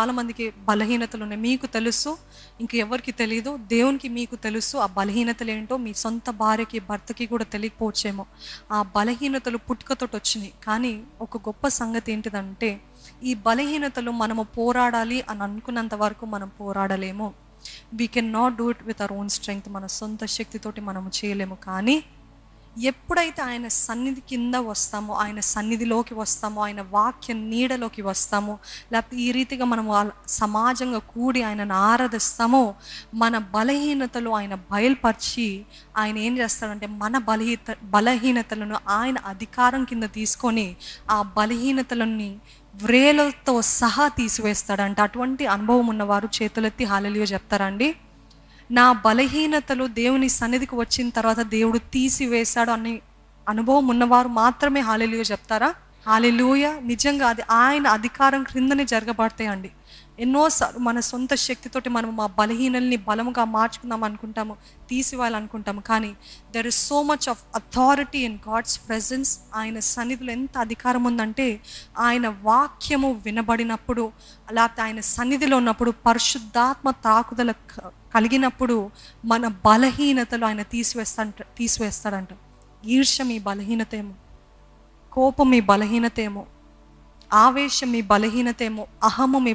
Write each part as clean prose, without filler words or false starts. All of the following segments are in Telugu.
చాలామందికి బలహీనతలు ఉన్నాయి. మీకు తెలుసు, ఇంక ఎవరికి తెలీదు. దేవునికి మీకు తెలుసు ఆ బలహీనతలు ఏంటో. మీ సొంత భార్యకి భర్తకి కూడా తెలియకపోవచ్చేమో. ఆ బలహీనతలు పుట్టుకతోటి వచ్చినాయి. కానీ ఒక గొప్ప సంగతి ఏంటిదంటే, ఈ బలహీనతలు మనము పోరాడాలి అని అనుకున్నంత వరకు మనం పోరాడలేము. We can not do it with our own strength. మన సొంత శక్తితోటి మనము చేయలేము. కానీ ఎప్పుడైతే ఆయన సన్నిధి కింద వస్తామో, ఆయన సన్నిధిలోకి వస్తామో, ఆయన వాక్య నీడలోకి వస్తామో, లేకపోతే ఈ రీతిగా మనము సమాజంగా కూడి ఆయనను ఆరాధిస్తామో, మన బలహీనతలు ఆయన బయలుపరిచి ఆయన ఏం చేస్తాడంటే మన బలహీనతలను ఆయన అధికారం కింద తీసుకొని ఆ బలహీనతలని వ్రేలతో సహా తీసివేస్తాడంట. అటువంటి అనుభవం ఉన్నవారు చేతులెత్తి హల్లెలూయా చెప్తారండి. నా బలహీనతలు దేవుని సన్నిధికి వచ్చిన తర్వాత దేవుడు తీసివేశాడు అనే అనుభవం ఉన్నవారు మాత్రమే హల్లెలూయా చెప్తారా? హల్లెలూయా. నిజంగా అది ఆయన అధికారం క్రిందనే జరగబడతాయండి. ఎన్నోసార్లు మన సొంత శక్తితోటి మనం మా బలహీనల్ని బలముగా మార్చుకుందాం అనుకుంటాము, తీసివేయాలనుకుంటాము. కానీ there is so much of authority in God's presence. ఆయన సన్నిధిలో ఎంత అధికారం ఉందంటే, ఆయన వాక్యము వినబడినప్పుడు, లేకపోతే ఆయన సన్నిధిలో ఉన్నప్పుడు, పరిశుద్ధాత్మ తాకుదల కలిగినప్పుడు మన బలహీనతలు ఆయన తీసివేస్తాడంట. ఈర్ష్య మీ బలహీనతేమో, కోపం మీ బలహీనతేమో, ఆవేశం మీ బలహీనతేమో, అహము మీ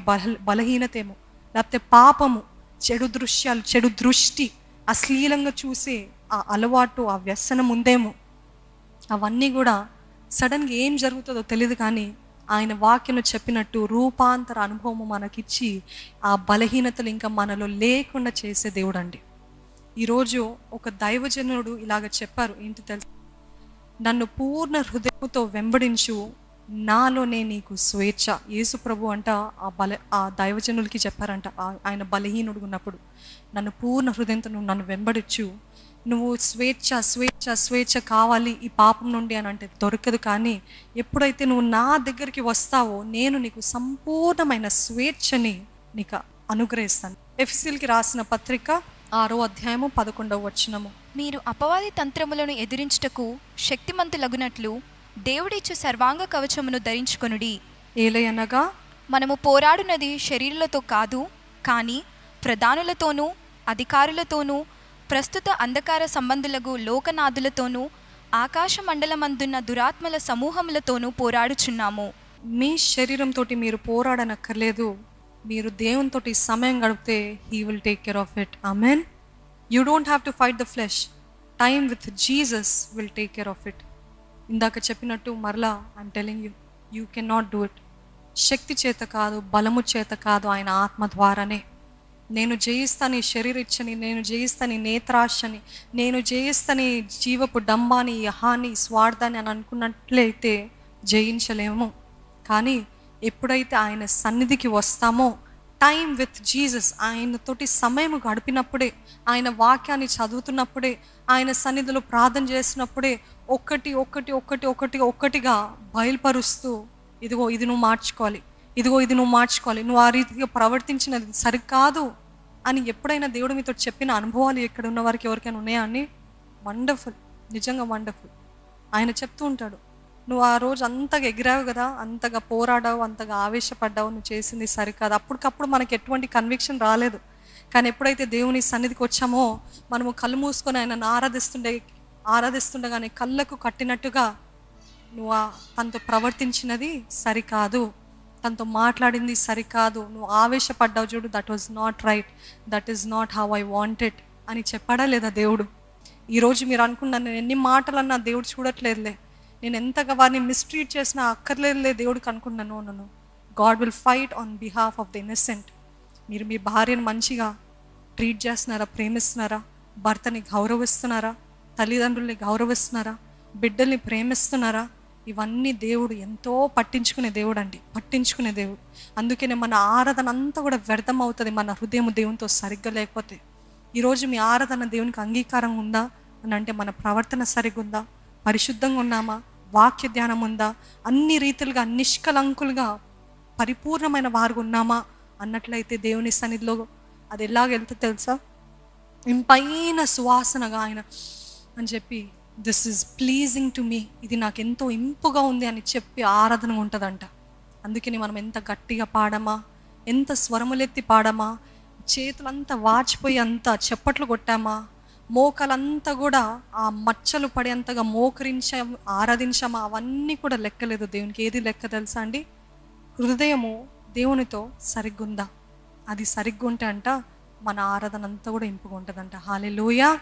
బలహీనతేమో, లేకపోతే పాపము, చెడు దృశ్యాలు, చెడు దృష్టి, అశ్లీలంగా చూసే ఆ అలవాటు, ఆ వ్యసనం ఉందేమో. అవన్నీ కూడా సడన్గా ఏం జరుగుతుందో తెలియదు. కానీ ఆయన వాక్యం చెప్పినట్టు రూపాంతర అనుభవము మనకిచ్చి ఆ బలహీనతలు ఇంకా మనలో లేకుండా చేసే దేవుడు అండి. ఈరోజు ఒక దైవజనుడు ఇలాగ చెప్పారు. ఏంటి తెలుసు? నన్ను పూర్ణ హృదయంతో వెంబడించు, నాలోనే నీకు స్వేచ్ఛ. యేసు ప్రభు అంట ఆ దైవజనులకి చెప్పారంట, ఆయన బలహీనుడు ఉన్నప్పుడు, నన్ను పూర్ణ హృదయంతో నువ్వు నన్ను వెంబడించు, నువ్వు స్వేచ్ఛ స్వేచ్ఛ స్వేచ్ఛ కావాలి ఈ పాపం నుండి అని అంటే దొరకదు. కానీ ఎప్పుడైతే నువ్వు నా దగ్గరికి వస్తావో నేను నీకు సంపూర్ణమైన స్వేచ్ఛని నీకు అనుగ్రహిస్తాను. ఎఫెసీయులకి రాసిన పత్రిక 6వ అధ్యాయము 11వ వచనము. మీరు అపవాది తంత్రములను ఎదిరించుటకు శక్తిమంతులగునట్లు దేవుడిచ్చు సర్వాంగ కవచమును ధరించుకొనుడి. ఏలయనగా మనము పోరాడునది శరీరులతో కాదు, కానీ ప్రధానులతోనూ, అధికారులతోనూ, ప్రస్తుత అంధకార సంబంధులకు లోకనాథులతోనూ, ఆకాశ మండలమందున్న దురాత్మల సమూహములతోనూ పోరాడుచున్నాము. మీ శరీరంతో మీరు పోరాడనక్కర్లేదు. మీరు దేవునితో సమయం గడిపితే he will take care of it. Amen. You don't have to fight the flesh. Time with Jesus will take care of it. ఇందాక చెప్పినట్టు మరలా I'm telling you, you can not do it. శక్తి చేత కాదు, బలము చేత కాదు, ఆయన ఆత్మ ద్వారానే. నేను జయిస్తాను ఈ శరీరిచ్చని, నేను జయిస్తాను ఈ నేత్రాశని, నేను జయిస్తాను ఈ జీవపు డంబాని, యహాని, స్వార్థాన్ని అని అనుకున్నట్లయితే జయించలేము. కానీ ఎప్పుడైతే ఆయన సన్నిధికి వస్తామో, టైం విత్ జీసస్, ఆయనతోటి సమయం గడిపినప్పుడే, ఆయన వాక్యాన్ని చదువుతున్నప్పుడే, ఆయన సన్నిధిలో ప్రార్థన చేసినప్పుడే ఒక్కటిగా బయలుపరుస్తూ, ఇదిగో ఇది నువ్వు మార్చుకోవాలి, ఇదిగో ఇది నువ్వు మార్చుకోవాలి, నువ్వు ఆ రీతిగా ప్రవర్తించినది సరికాదు అని ఎప్పుడైనా దేవుడు మీతో చెప్పిన అనుభవాలు ఇక్కడ ఉన్న వారికి ఎవరికైనా ఉన్నాయా అని? వండర్ఫుల్, నిజంగా వండర్ఫుల్. ఆయన చెప్తూ ఉంటాడు, నువ్వు ఆ రోజు అంతగా ఎగిరావు కదా, అంతగా పోరాడావు, అంతగా ఆవేశపడ్డావు, నువ్వు చేసింది సరికాదు. అప్పటికప్పుడు మనకి ఎటువంటి కన్విక్షన్ రాలేదు. కానీ ఎప్పుడైతే దేవుని సన్నిధికి వచ్చామో, మనము కళ్ళు మూసుకొని ఆయనను ఆరాధిస్తుండగానే కళ్ళకు కట్టినట్టుగా నువ్వు తనతో ప్రవర్తించినది సరికాదు, తనతో మాట్లాడింది సరికాదు, నువ్వు ఆవేశపడ్డావు చూడు, that was not right, that is not how I want it అని చెప్పాడా లేదా దేవుడు? ఈరోజు మీరు అనుకున్నాను, నేను ఎన్ని మాటలన్నా దేవుడు చూడట్లేదులే, నేను ఎంతగా వారిని మిస్ట్రీట్ చేసినా అక్కర్లేదులే దేవుడికి అనుకున్నాను. నన్ను God will fight on behalf of the innocent. మీరు మీ భార్యను మంచిగా ట్రీట్ చేస్తున్నారా, ప్రేమిస్తున్నారా, భర్తని గౌరవిస్తున్నారా, తల్లిదండ్రుల్ని గౌరవిస్తున్నారా, బిడ్డల్ని ప్రేమిస్తున్నారా? ఇవన్నీ దేవుడు ఎంతో పట్టించుకునే దేవుడు అండి, పట్టించుకునే దేవుడు. అందుకనే మన ఆరాధన అంతా కూడా వ్యర్థం అవుతుంది మన హృదయం దేవునితో సరిగ్గా లేకపోతే. ఈరోజు మీ ఆరాధన దేవునికి అంగీకారం ఉందా అని అంటే మన ప్రవర్తన సరిగ్గా ఉందా, పరిశుద్ధంగా ఉన్నామా, వాక్య ధ్యానం ఉందా, అన్ని రీతిలుగా నిష్కలంకులుగా పరిపూర్ణమైన వారు ఉన్నామా అన్నట్లయితే దేవుని సన్నిధిలో అది ఎలాగెళ్తే తెలుసా? ఇంపైన సువాసనగా ఆయన అని చెప్పి, this is pleasing to me, ఇది నాకు ఎంతో ఇంపుగా ఉంది అని చెప్పి ఆరాధన ఉంటుందంట. అందుకని మనం ఎంత గట్టిగా పాడమా, ఎంత స్వరములెత్తి పాడామా, చేతులంతా వాచిపోయి అంతా చప్పట్లు కొట్టామా, మోకాలంతా కూడా ఆ మచ్చలు పడేంతగా మోకరించాము, ఆరాధించామా, అవన్నీ కూడా లెక్కలేదు దేవునికి. ఏది లెక్క తెలుసా అండి? హృదయము దేవునితో సరిగ్గుందా? అది సరిగ్గుంటే అంట మన ఆరాధన అంతా కూడా ఇంపుగా ఉంటుందంట. హల్లెలూయా.